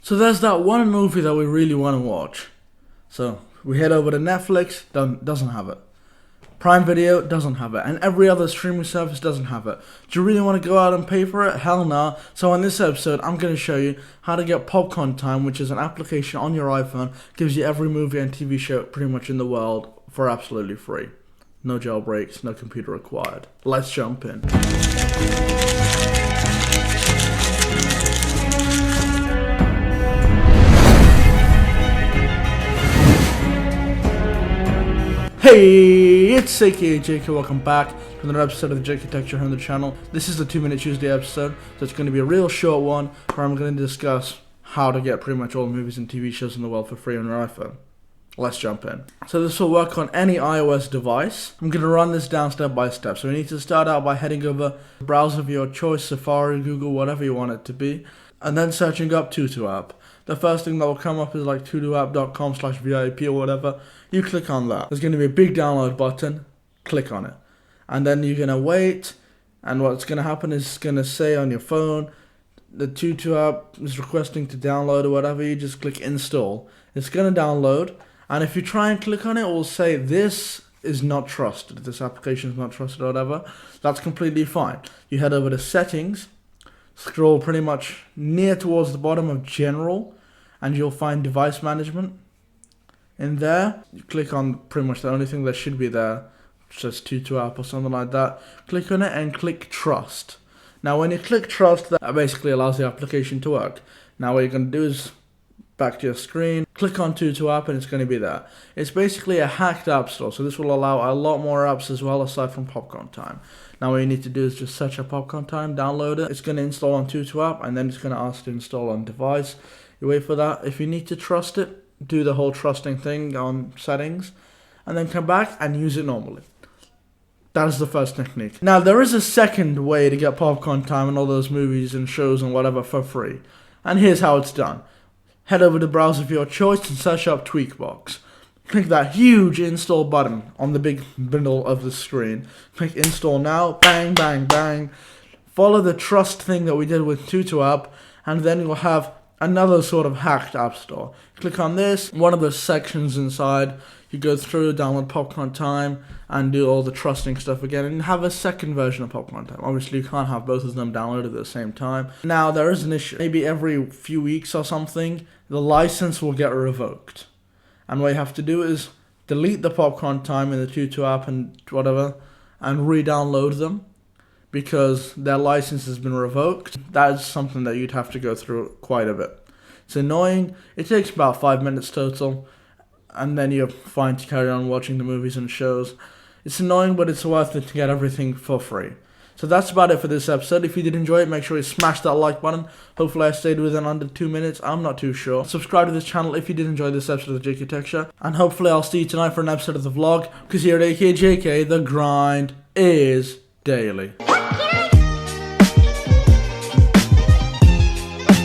So there's that one movie that we really want to watch. So we head over to Netflix, doesn't have it. Prime Video doesn't have it, and every other streaming service doesn't have it. Do you really want to go out and pay for it? Hell no. So in this episode, I'm going to show you how to get Popcorn Time, which is an application on your iPhone, gives you every movie and TV show pretty much in the world for absolutely free. No jailbreaks, no computer required. Let's jump in. Hey, it's AKAJK, welcome back to another episode of the AKAJK Audio Show channel. This is the 2-minute Tuesday episode, so it's going to be a real short one where I'm going to discuss how to get pretty much all the movies and TV shows in the world for free on your iPhone. Let's jump in. So this will work on any iOS device. I'm going to run this down step by step. So you need to start out by heading over the browser of your choice, Safari, Google, whatever you want it to be, and then searching up Tutu app. The first thing that will come up is like tutuapp.com/VIP or whatever. You click on that. There's going to be a big download button. Click on it. And then you're going to wait. And what's going to happen is it's going to say on your phone, the Tutu app is requesting to download or whatever. You just click install. It's going to download. And if you try and click on it, it will say this is not trusted. This application is not trusted or whatever. That's completely fine. You head over to settings. Scroll pretty much near towards the bottom of general. And you'll find device management. In there, you click on pretty much the only thing that should be there, which says Tutu app or something like that. Click on it and click trust. Now when you click trust, that basically allows the application to work. Now what you're going to do is back to your screen, click on Tutu app and it's going to be there. It's basically a hacked app store, so this will allow a lot more apps as well aside from Popcorn Time. Now what you need to do is just search up Popcorn Time, download it. It's going to install on Tutu app and then it's going to ask to install on device. You wait for that. If you need to trust it, do the whole trusting thing on settings and then come back and use it normally. That is the first technique. Now there is a second way to get Popcorn Time and all those movies and shows and whatever for free. And here's how it's done. Head over to the browser of your choice and search up Tweakbox. Click that huge install button on the big middle of the screen. Click install now. Bang, bang, bang. Follow the trust thing that we did with Tutu app and then you'll have another sort of hacked app store. Click on this, one of the sections inside, you go through, download Popcorn Time, and do all the trusting stuff again, and have a second version of Popcorn Time. Obviously, you can't have both of them downloaded at the same time. Now, there is an issue. Maybe every few weeks or something, the license will get revoked. And what you have to do is delete the Popcorn Time in the Tutu app and whatever, and re-download them, because their license has been revoked. That is something that you'd have to go through quite a bit. It's annoying. It takes about 5 minutes total, and then you're fine to carry on watching the movies and shows. It's annoying, but it's worth it to get everything for free. So that's about it for this episode. If you did enjoy it, make sure you smash that like button. Hopefully I stayed within under 2 minutes. I'm not too sure. Subscribe to this channel if you did enjoy this episode of the AKAJK Show. And hopefully I'll see you tonight for an episode of the vlog, because here at AKAJK, the grind is daily.